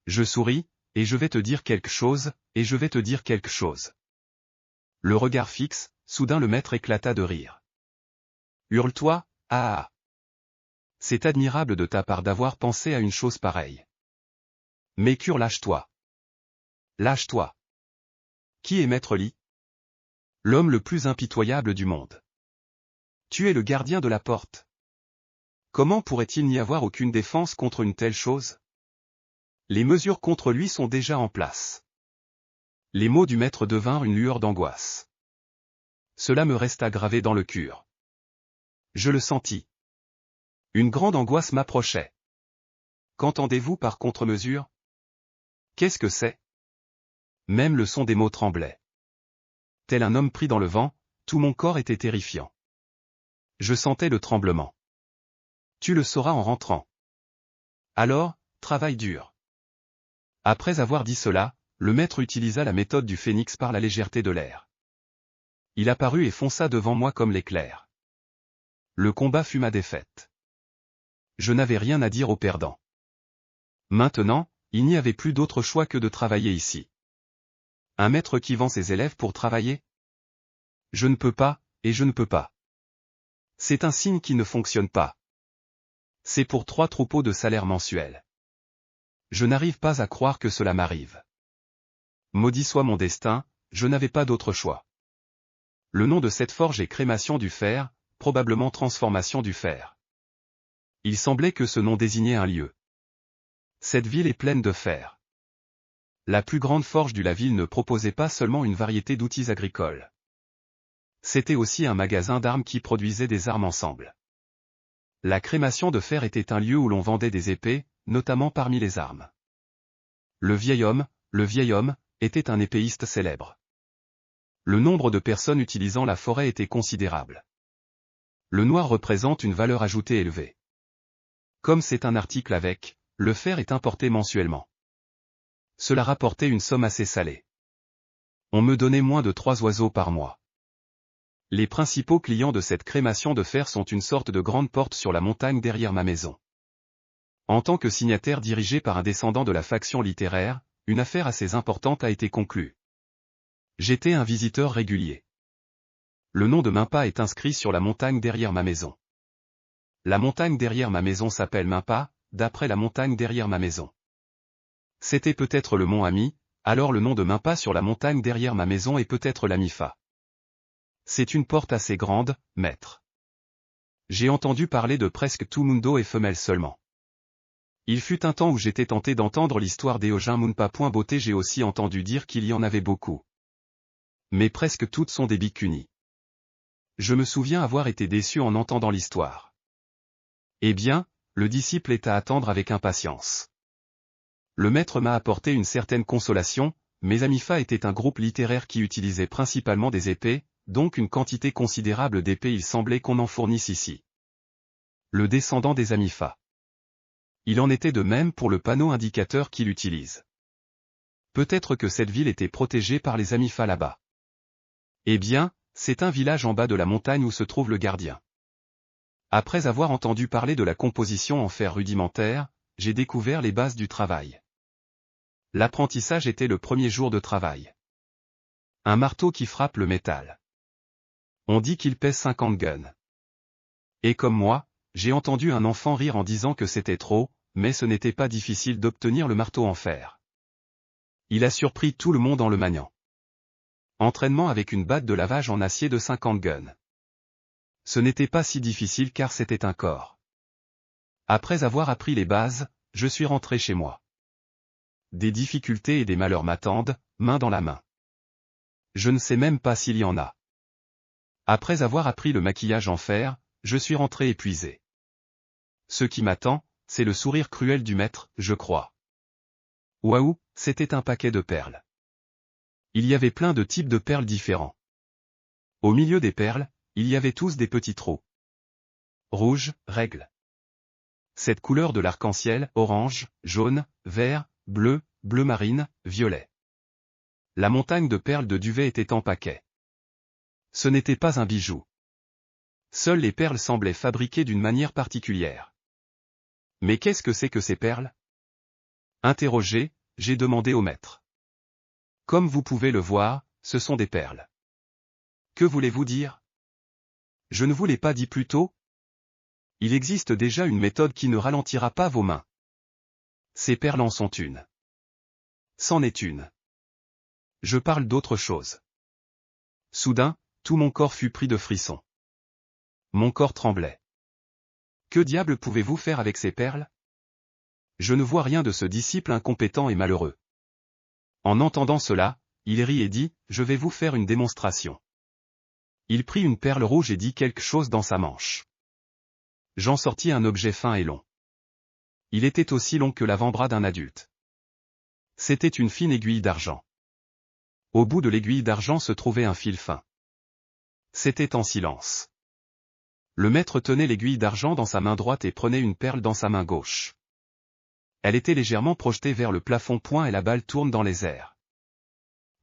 Je souris, et je vais te dire quelque chose, et je vais te dire quelque chose. Le regard fixe, soudain le maître éclata de rire. Hurle-toi, ah ah. C'est admirable de ta part d'avoir pensé à une chose pareille. Mercure, lâche-toi. Lâche-toi. Qui est Maître Li? L'homme le plus impitoyable du monde. Tu es le gardien de la porte. Comment pourrait-il n'y avoir aucune défense contre une telle chose? Les mesures contre lui sont déjà en place. Les mots du maître devinrent une lueur d'angoisse. Cela me resta gravé dans le cœur. Je le sentis. Une grande angoisse m'approchait. Qu'entendez-vous par contre-mesure? Qu'est-ce que c'est? Même le son des mots tremblait. Tel un homme pris dans le vent, tout mon corps était terrifiant. Je sentais le tremblement. Tu le sauras en rentrant. Alors, travaille dur. Après avoir dit cela, le maître utilisa la méthode du phénix par la légèreté de l'air. Il apparut et fonça devant moi comme l'éclair. Le combat fut ma défaite. Je n'avais rien à dire aux perdants. Maintenant, il n'y avait plus d'autre choix que de travailler ici. Un maître qui vend ses élèves pour travailler? Je ne peux pas, et je ne peux pas. C'est un signe qui ne fonctionne pas. C'est pour 3 troupeaux de salaire mensuel. Je n'arrive pas à croire que cela m'arrive. Maudit soit mon destin, je n'avais pas d'autre choix. Le nom de cette forge est crémation du fer, probablement transformation du fer. Il semblait que ce nom désignait un lieu. Cette ville est pleine de fer. La plus grande forge de la ville ne proposait pas seulement une variété d'outils agricoles. C'était aussi un magasin d'armes qui produisait des armes ensemble. La crémation de fer était un lieu où l'on vendait des épées, notamment parmi les armes. Le vieil homme, était un épéiste célèbre. Le nombre de personnes utilisant la forêt était considérable. Le noir représente une valeur ajoutée élevée. Comme c'est un article avec, le fer est importé mensuellement. Cela rapportait une somme assez salée. On me donnait moins de 3 oiseaux par mois. Les principaux clients de cette crémation de fer sont une sorte de grande porte sur la montagne derrière ma maison. En tant que signataire dirigé par un descendant de la faction littéraire, une affaire assez importante a été conclue. J'étais un visiteur régulier. Le nom de Mimpa est inscrit sur la montagne derrière ma maison. La montagne derrière ma maison s'appelle Mimpa, d'après la montagne derrière ma maison. C'était peut-être le mont Ami, alors le nom de Mimpa sur la montagne derrière ma maison est peut-être la Mifa. C'est une porte assez grande, maître. J'ai entendu parler de presque tout Mundo et femelles seulement. Il fut un temps où j'étais tenté d'entendre l'histoire d'Eojin Munpa. Beauté, j'ai aussi entendu dire qu'il y en avait beaucoup. Mais presque toutes sont des bikunis. Je me souviens avoir été déçu en entendant l'histoire. Eh bien, le disciple est à attendre avec impatience. Le maître m'a apporté une certaine consolation, mes Amifa étaient un groupe littéraire qui utilisait principalement des épées, donc une quantité considérable d'épées il semblait qu'on en fournisse ici. Le descendant des Amifa. Il en était de même pour le panneau indicateur qu'il utilise. Peut-être que cette ville était protégée par les Amifa là-bas. Eh bien, c'est un village en bas de la montagne où se trouve le gardien. Après avoir entendu parler de la composition en fer rudimentaire, j'ai découvert les bases du travail. L'apprentissage était le premier jour de travail. Un marteau qui frappe le métal. On dit qu'il pèse 50 guns. Et comme moi, j'ai entendu un enfant rire en disant que c'était trop, mais ce n'était pas difficile d'obtenir le marteau en fer. Il a surpris tout le monde en le maniant. Entraînement avec une batte de lavage en acier de 50 guns. Ce n'était pas si difficile car c'était un corps. Après avoir appris les bases, je suis rentré chez moi. Des difficultés et des malheurs m'attendent, main dans la main. Je ne sais même pas s'il y en a. Après avoir appris le maquillage en fer, je suis rentré épuisé. Ce qui m'attend, c'est le sourire cruel du maître, je crois. Waouh, c'était un paquet de perles. Il y avait plein de types de perles différents. Au milieu des perles, il y avait tous des petits trous. Rouge, règle. Cette couleur de l'arc-en-ciel, orange, jaune, vert, bleu, bleu marine, violet. La montagne de perles de duvet était en paquet. Ce n'était pas un bijou. Seules les perles semblaient fabriquées d'une manière particulière. Mais qu'est-ce que c'est que ces perles? Interrogé, j'ai demandé au maître. Comme vous pouvez le voir, ce sont des perles. Que voulez-vous dire? Je ne vous l'ai pas dit plus tôt? Il existe déjà une méthode qui ne ralentira pas vos mains. Ces perles en sont une. C'en est une. Je parle d'autre chose. Soudain, tout mon corps fut pris de frissons. Mon corps tremblait. Que diable pouvez-vous faire avec ces perles? Je ne vois rien de ce disciple incompétent et malheureux. En entendant cela, il rit et dit, je vais vous faire une démonstration. Il prit une perle rouge et dit quelque chose dans sa manche. J'en sortis un objet fin et long. Il était aussi long que l'avant-bras d'un adulte. C'était une fine aiguille d'argent. Au bout de l'aiguille d'argent se trouvait un fil fin. C'était en silence. Le maître tenait l'aiguille d'argent dans sa main droite et prenait une perle dans sa main gauche. Elle était légèrement projetée vers le plafond point et la balle tourne dans les airs.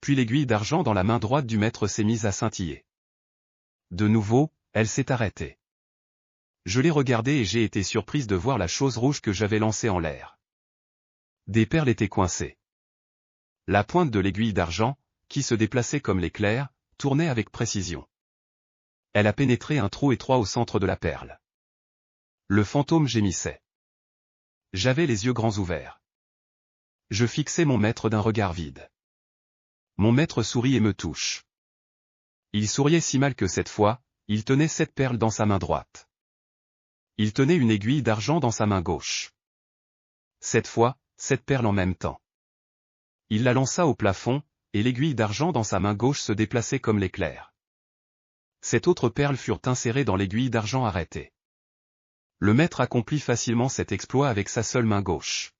Puis l'aiguille d'argent dans la main droite du maître s'est mise à scintiller. De nouveau, elle s'est arrêtée. Je l'ai regardée et j'ai été surprise de voir la chose rouge que j'avais lancée en l'air. Des perles étaient coincées. La pointe de l'aiguille d'argent, qui se déplaçait comme l'éclair, tournait avec précision. Elle a pénétré un trou étroit au centre de la perle. Le fantôme gémissait. J'avais les yeux grands ouverts. Je fixais mon maître d'un regard vide. Mon maître sourit et me touche. Il souriait si mal que cette fois, il tenait 7 perles dans sa main droite. Il tenait une aiguille d'argent dans sa main gauche. Cette fois, 7 perles en même temps. Il la lança au plafond, et l'aiguille d'argent dans sa main gauche se déplaçait comme l'éclair. Cette autre perle furent insérées dans l'aiguille d'argent arrêtée. Le maître accomplit facilement cet exploit avec sa seule main gauche.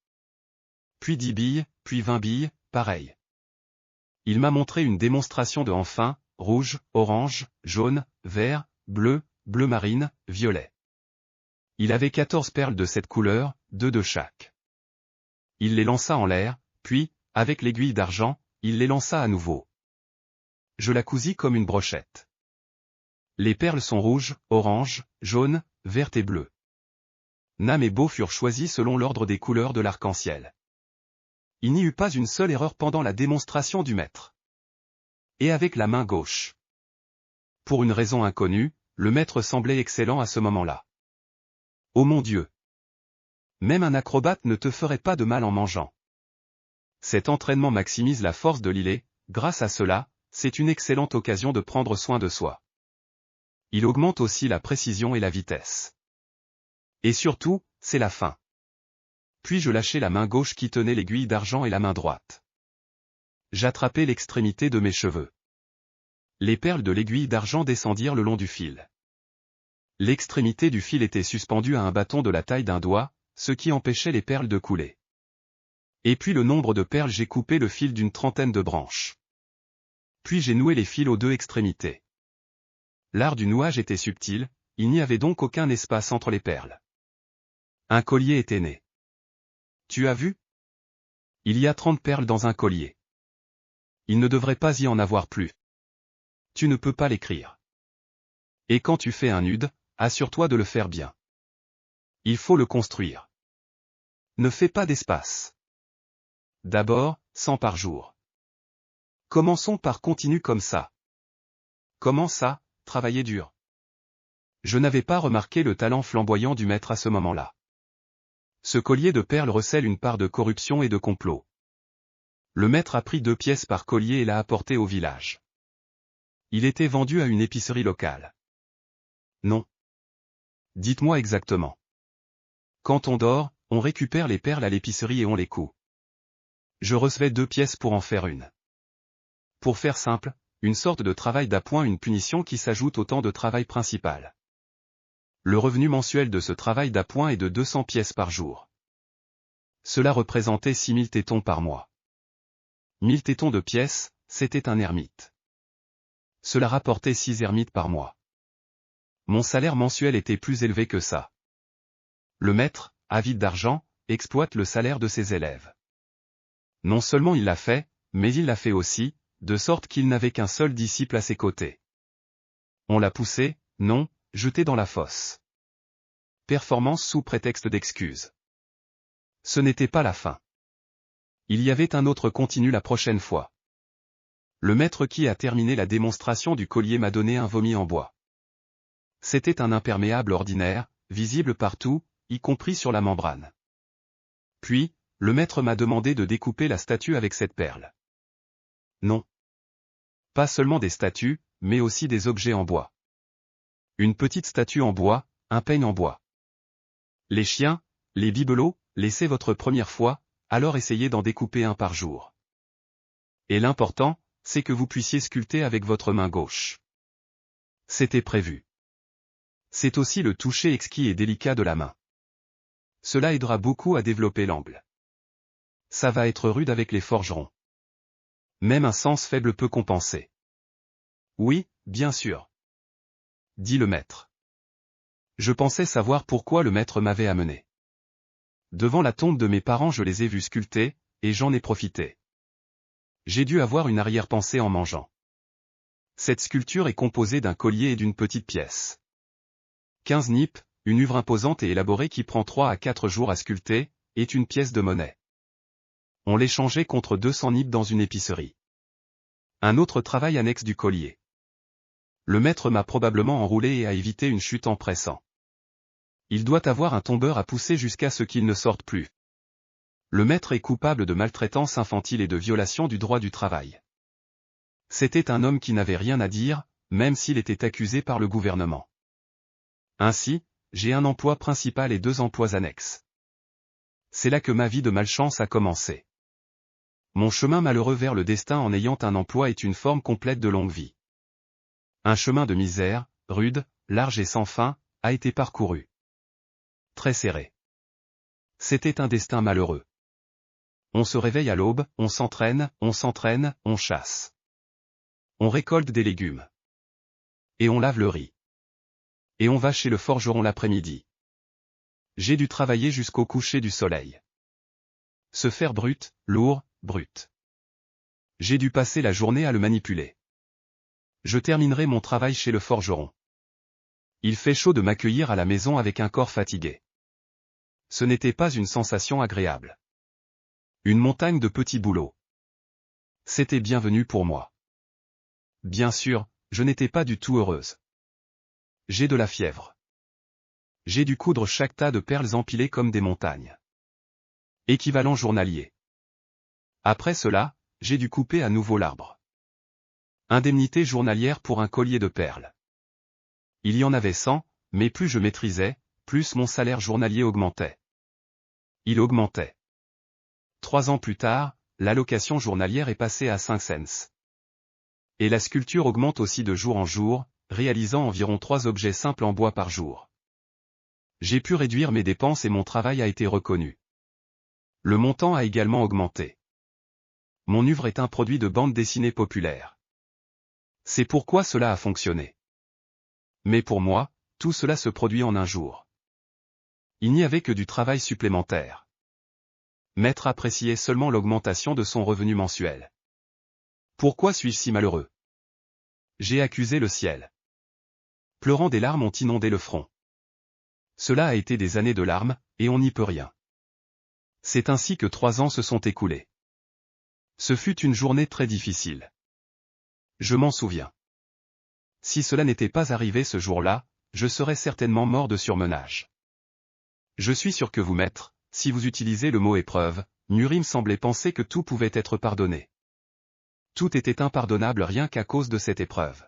Puis 10 billes, puis 20 billes, pareil. Il m'a montré une démonstration de enfin, rouge, orange, jaune, vert, bleu, bleu marine, violet. Il avait 14 perles de cette couleur, 2 de chaque. Il les lança en l'air, puis, avec l'aiguille d'argent, il les lança à nouveau. Je la cousis comme une brochette. Les perles sont rouges, orange, jaune, verte et bleue. Nam et Bo furent choisis selon l'ordre des couleurs de l'arc-en-ciel. Il n'y eut pas une seule erreur pendant la démonstration du maître. Et avec la main gauche. Pour une raison inconnue, le maître semblait excellent à ce moment-là. Oh mon Dieu! Même un acrobate ne te ferait pas de mal en mangeant. Cet entraînement maximise la force de l'île et, grâce à cela, c'est une excellente occasion de prendre soin de soi. Il augmente aussi la précision et la vitesse. Et surtout, c'est la fin. Puis je lâchai la main gauche qui tenait l'aiguille d'argent et la main droite. J'attrapai l'extrémité de mes cheveux. Les perles de l'aiguille d'argent descendirent le long du fil. L'extrémité du fil était suspendue à un bâton de la taille d'un doigt, ce qui empêchait les perles de couler. Et puis le nombre de perles j'ai coupé le fil d'une trentaine de branches. Puis j'ai noué les fils aux 2 extrémités. L'art du nouage était subtil, il n'y avait donc aucun espace entre les perles. Un collier était né. Tu as vu? Il y a 30 perles dans un collier. Il ne devrait pas y en avoir plus. Tu ne peux pas l'écrire. Et quand tu fais un nude, assure-toi de le faire bien. Il faut le construire. Ne fais pas d'espace. D'abord, 100 par jour. Commençons par continu comme ça. Comment ça, travailler dur? Je n'avais pas remarqué le talent flamboyant du maître à ce moment-là. Ce collier de perles recèle une part de corruption et de complot. Le maître a pris 2 pièces par collier et l'a apporté au village. Il était vendu à une épicerie locale. Non. Dites-moi exactement. Quand on dort, on récupère les perles à l'épicerie et on les coud. Je recevais 2 pièces pour en faire une. Pour faire simple, une sorte de travail d'appoint, une punition qui s'ajoute au temps de travail principal. Le revenu mensuel de ce travail d'appoint est de 200 pièces par jour. Cela représentait 6000 tétons par mois. 1000 tétons de pièces, c'était un ermite. Cela rapportait 6 ermites par mois. Mon salaire mensuel était plus élevé que ça. Le maître, avide d'argent, exploite le salaire de ses élèves. Non seulement il l'a fait, mais il l'a fait aussi, de sorte qu'il n'avait qu'un seul disciple à ses côtés. On l'a poussé, non, jeté dans la fosse. Performance sous prétexte d'excuse. Ce n'était pas la fin. Il y avait un autre continu la prochaine fois. Le maître qui a terminé la démonstration du collier m'a donné un vomi en bois. C'était un imperméable ordinaire, visible partout, y compris sur la membrane. Puis, le maître m'a demandé de découper la statue avec cette perle. Non. Pas seulement des statues, mais aussi des objets en bois. Une petite statue en bois, un peigne en bois. Les chiens, les bibelots, laissez votre première fois, alors essayez d'en découper un par jour. Et l'important, c'est que vous puissiez sculpter avec votre main gauche. C'était prévu. C'est aussi le toucher exquis et délicat de la main. Cela aidera beaucoup à développer l'angle. Ça va être rude avec les forgerons. Même un sens faible peut compenser. Oui, bien sûr. Dit le maître. Je pensais savoir pourquoi le maître m'avait amené. Devant la tombe de mes parents je les ai vus sculpter, et j'en ai profité. J'ai dû avoir une arrière-pensée en mangeant. Cette sculpture est composée d'un collier et d'une petite pièce. 15 nippes, une œuvre imposante et élaborée qui prend 3 à 4 jours à sculpter, est une pièce de monnaie. On l'échangeait contre 200 nippes dans une épicerie. Un autre travail annexe du collier. Le maître m'a probablement enroulé et a évité une chute en pressant. Il doit avoir un tombeur à pousser jusqu'à ce qu'il ne sorte plus. Le maître est coupable de maltraitance infantile et de violation du droit du travail. C'était un homme qui n'avait rien à dire, même s'il était accusé par le gouvernement. Ainsi, j'ai un emploi principal et 2 emplois annexes. C'est là que ma vie de malchance a commencé. Mon chemin malheureux vers le destin en ayant un emploi est une forme complète de longue vie. Un chemin de misère, rude, large et sans fin, a été parcouru. Très serré. C'était un destin malheureux. On se réveille à l'aube, on s'entraîne, on chasse. On récolte des légumes. Et on lave le riz. Et on va chez le forgeron l'après-midi. J'ai dû travailler jusqu'au coucher du soleil. Se faire brut, lourd, brut. J'ai dû passer la journée à le manipuler. Je terminerai mon travail chez le forgeron. Il fait chaud de m'accueillir à la maison avec un corps fatigué. Ce n'était pas une sensation agréable. Une montagne de petits boulots. C'était bienvenu pour moi. Bien sûr, je n'étais pas du tout heureuse. J'ai de la fièvre. J'ai dû coudre chaque tas de perles empilées comme des montagnes. Équivalent journalier. Après cela, j'ai dû couper à nouveau l'arbre. Indemnité journalière pour un collier de perles. Il y en avait 100, mais plus je maîtrisais, plus mon salaire journalier augmentait. Il augmentait. 3 ans plus tard, l'allocation journalière est passée à 5 cents. Et la sculpture augmente aussi de jour en jour, réalisant environ 3 objets simples en bois par jour. J'ai pu réduire mes dépenses et mon travail a été reconnu. Le montant a également augmenté. Mon œuvre est un produit de bande dessinée populaire. C'est pourquoi cela a fonctionné. Mais pour moi, tout cela se produit en un jour. Il n'y avait que du travail supplémentaire. Maître appréciait seulement l'augmentation de son revenu mensuel. Pourquoi suis-je si malheureux? J'ai accusé le ciel. Pleurant des larmes ont inondé le front. Cela a été des années de larmes, et on n'y peut rien. C'est ainsi que 3 ans se sont écoulés. Ce fut une journée très difficile. Je m'en souviens. Si cela n'était pas arrivé ce jour-là, je serais certainement mort de surmenage. Je suis sûr que vous, maître, si vous utilisez le mot épreuve, Nurim semblait penser que tout pouvait être pardonné. Tout était impardonnable rien qu'à cause de cette épreuve.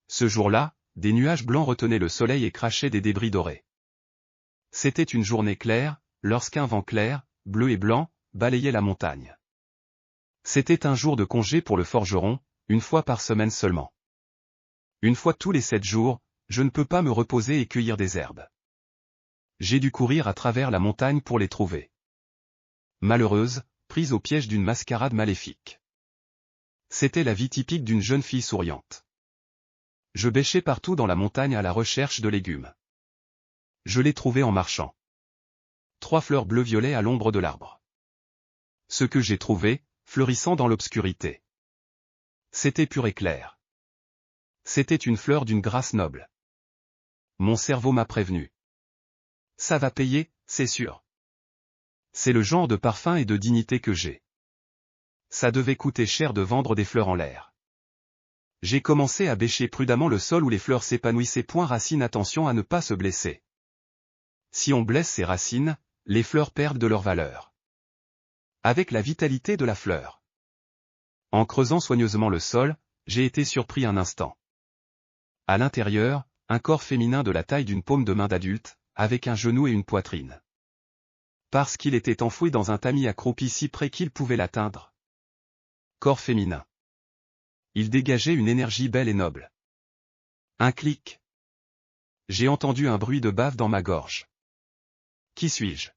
Ce jour-là, des nuages blancs retenaient le soleil et crachaient des débris dorés. C'était une journée claire, lorsqu'un vent clair, bleu et blanc, balayait la montagne. C'était un jour de congé pour le forgeron, une fois par semaine seulement. Une fois tous les 7 jours, je ne peux pas me reposer et cueillir des herbes. J'ai dû courir à travers la montagne pour les trouver. Malheureuse, prise au piège d'une mascarade maléfique. C'était la vie typique d'une jeune fille souriante. Je bêchais partout dans la montagne à la recherche de légumes. Je les trouvais en marchant. 3 fleurs bleu-violet à l'ombre de l'arbre. Ce que j'ai trouvé, fleurissant dans l'obscurité. C'était pur et clair. C'était une fleur d'une grâce noble. Mon cerveau m'a prévenu. Ça va payer, c'est sûr. C'est le genre de parfum et de dignité que j'ai. Ça devait coûter cher de vendre des fleurs en l'air. J'ai commencé à bêcher prudemment le sol où les fleurs s'épanouissaient. Racine, attention à ne pas se blesser. Si on blesse ces racines, les fleurs perdent de leur valeur. Avec la vitalité de la fleur. En creusant soigneusement le sol, j'ai été surpris un instant. À l'intérieur, un corps féminin de la taille d'une paume de main d'adulte, avec un genou et une poitrine. Parce qu'il était enfoui dans un tamis accroupi si près qu'il pouvait l'atteindre. Corps féminin. Il dégageait une énergie belle et noble. Un clic. J'ai entendu un bruit de bave dans ma gorge. Qui suis-je?